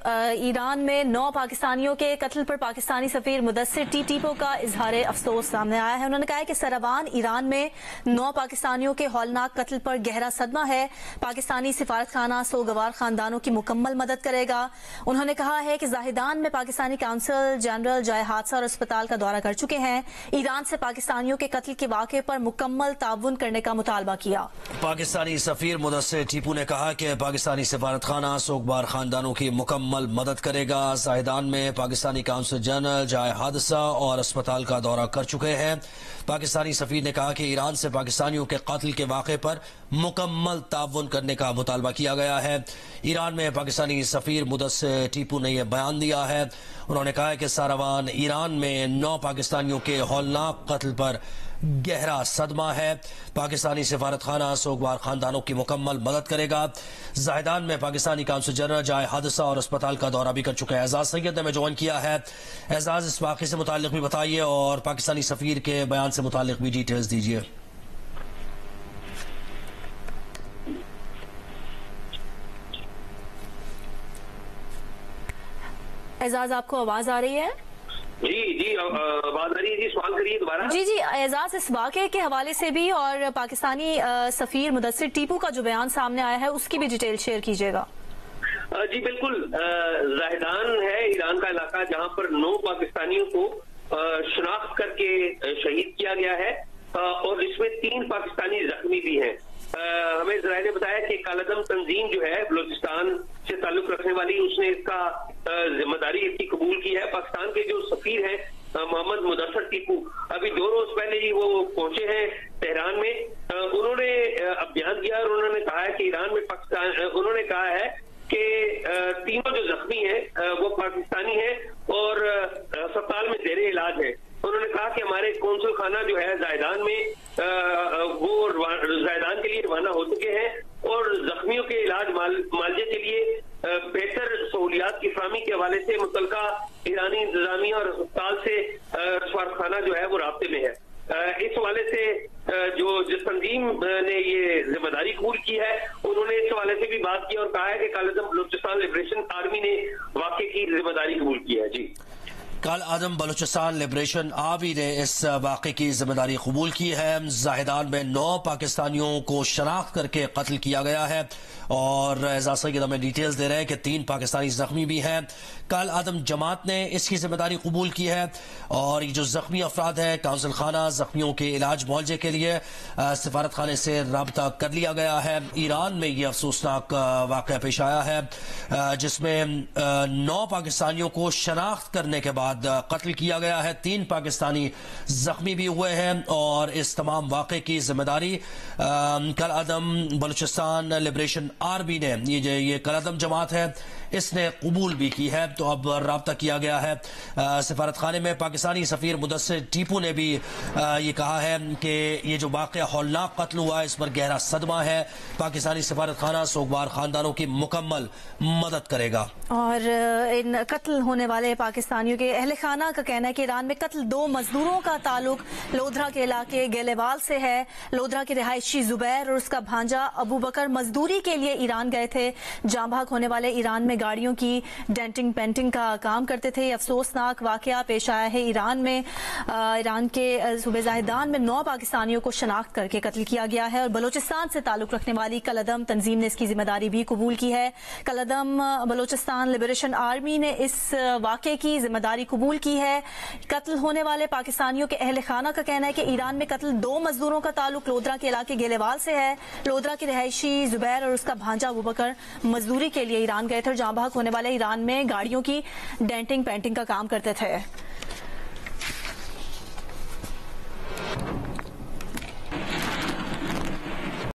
ایران میں 9 پاکستانیوں کے قتل پر پاکستانی سفیر مدثر ٹیپو کا اظہار افسوس سامنے آیا ہے۔ انہوں نے کہا ہے کہ سروان ایران میں 9 پاکستانیوں کے ہولناک قتل پر گہرا صدمہ ہے۔ پاکستانی سفارتخانہ سوگوار خاندانوں کی مکمل مدد کرے گا۔ انہوں نے کہا ہے کہ زاہدان میں پاکستانی کونسل جنرل جائے حادثہ اور اسپتال کا دورہ کر چکے ہیں۔ ایران سے پاکستانیوں کے قتل کے واقعے پر مکمل تعاون کرنے کا مطالبہ کیا۔ پاکستانی سفیر مدثر ٹیپو نے کہا کہ پاکستانی سفارتخانہ سوگوار خاندانوں کی مکمل مدد کرے گا۔ زاہدان میں پاکستانی کونسل جنرل جائے حادثہ اور اسپتال کا دورہ کر چکے ہیں۔ پاکستانی سفیر نے کہا کہ ایران سے پاکستانیوں کے قتل کے واقعے پر مکمل تعاون کرنے کا مطالبہ کیا گیا ہے۔ ایران میں پاکستانی سفیر مدثر ٹیپو نے یہ بیان دیا ہے۔ انہوں نے کہا ہے کہ ساروان ایران میں 9 پاکستانیوں کے ہولناک قتل پر گہرا صدمہ ہے۔ پاکستانی سفارتخانہ سوگوار خاندانوں کی مکمل مدد کرے گا۔ زاہدان میں پاکستانی کونسل جنرل جائے حادثہ اور اسپتال کا دورہ بھی کر چکا ہے۔ اعزاز سید نے ہمیں جوائن کیا ہے۔ اعزاز، اس واقعے سے متعلق بھی بتائیے اور پاکستانی سفیر کے بیان سے متعلق بھی ڈیٹیلز دیجیے۔ اعزاز، آپ کو آواز آ رہی ہے؟ جی آواز آ رہی ہے جی، سوال کریے دوبارہ۔ جی اعزاز، اس واقعے کے حوالے سے بھی اور پاکستانی سفیر مدثر ٹیپو کا جو بیان سامنے آیا ہے اس کی بھی ڈیٹیل شیئر کیجیے گا۔ جی بالکل، زاہدان ہے ایران کا علاقہ جہاں پر 9 پاکستانیوں کو شناخت کر کے شہید کیا گیا ہے اور اس میں 3 پاکستانی زخمی بھی ہیں۔ ہمیں ذرائع نے بتایا کہ کالعدم تنظیم جو ہے بلوچستان سے تعلق رکھنے والی، اس نے اس کا ذمہ داری اس کی قبول کی ہے۔ پاکستان کے جو سفیر ہیں محمد مدثر ٹیپو، ابھی 2 روز پہلے ہی وہ پہنچے ہیں تہران میں۔ انہوں نے اب بیان دیا اور انہوں نے کہا ہے کہ ایران میں انہوں نے کہا ہے کہ تینوں جو زخمی ہیں وہ پاکستانی ہیں اور اسپتال میں زیر علاج ہیں۔ انہوں نے کہا کہ ہمارے کونسل خانہ جو ہے زاہدان میں وہ زاہدان کے لیے روانہ ہو چکے ہیں اور زخمیوں کے علاج معالجے کے لیے بہتر سہولیات کی فراہمی کے حوالے سے متعلقہ ایرانی انتظامیہ اور اسپتال سے سفارتخانہ جو ہے وہ رابطے میں ہے۔ اس حوالے سے جس تنظیم نے یہ ذمہ داری قبول کی ہے انہوں نے اس حوالے سے بھی بات کی اور کہا ہے کہ کالعدم بلوچستان لبریشن آرمی نے واقعے کی ذمہ داری قبول کی ہے۔ جی، کالعدم بلوچستان لبریشن آرمی نے اس واقعے کی ذمہ داری قبول کی ہے۔ زاہدان میں 9 پاکستانیوں کو شناخت کر کے قتل کیا گیا ہے اور اعزاز سید ہمیں ڈیٹیلز دے رہے ہیں کہ 3 پاکستانی زخمی بھی ہیں۔ کالعدم جماعت نے اس کی ذمہ داری قبول کی ہے اور یہ جو زخمی افراد ہیں کونسل خانہ زخمیوں کے علاج معالجے کے لیے سفارت خانے سے رابطہ کر لیا گیا ہے۔ ایران میں یہ افسوسناک واقعہ پیش آیا ہے جس میں 9 پاکستانیوں کو شناخت کرنے کے بعد قتل کیا گیا ہے۔ 3 پاکستانی زخمی بھی ہوئے ہیں اور اس تمام واقعے کی ذمہ داری کالعدم بلوچستان لبریشن آرمی نے، یہ کالعدم جماعت ہے، اس نے قبول بھی کی ہے۔ تو اب رابطہ کیا گیا ہے سفارت خانے میں۔ پاکستانی سفیر مدثر ٹیپو نے بھی یہ کہا ہے کہ یہ جو واقعہ ہولناک قتل ہوا ہے اس پر گہرا صدمہ ہے۔ پاکستانی سفارت خانہ سوگوار خاندانوں کی مکمل مدد کرے گا۔ اور ان قتل ہونے والے پاکستانیوں کے اہل خانہ کا کہنا ہے کہ ایران میں قتل 2 مزدوروں کا تعلق لودھرا کے علاقے گیلیوال سے ہے۔ لودھرا کے رہائشی زبیر اور اس کا بھانجا ابو بکر مزدوری کے لیے ایران گئے تھے۔ جاں بحق ہونے والے ایران میں گاڑیوں کی ڈینٹنگ پینٹنگ کا کام کرتے تھے۔ یہ افسوسناک واقعہ پیش آیا ہے ایران کے صوبہ زاہدان میں 9 پاکستانیوں کو شناخت کر کے قتل کیا گیا ہے اور بلوچستان سے تعلق رکھنے والی کالعدم تنظیم نے اس کی ذمہ داری بھی قبول کی ہے۔ کالعدم بلوچستان لبریشن آرمی نے اس واقعے کی ذمہ داری قبول کی ہے۔ قتل ہونے والے پاکستانیوں کے اہل خانہ کا کہنا ہے کہ ایران میں قتل 2 مزدوروں کا تعلق لودھرا کے علاقے گیلیوال سے ہے۔ لودھرا کے رہائشی زبیر اور اس کا بھانجا ابو بکر مزدوری کے لیے ایران گئے تھے اور جاں بحق ہونے والے ایران میں گاڑیوں کی ڈینٹنگ پینٹنگ کا کام کرتے تھے۔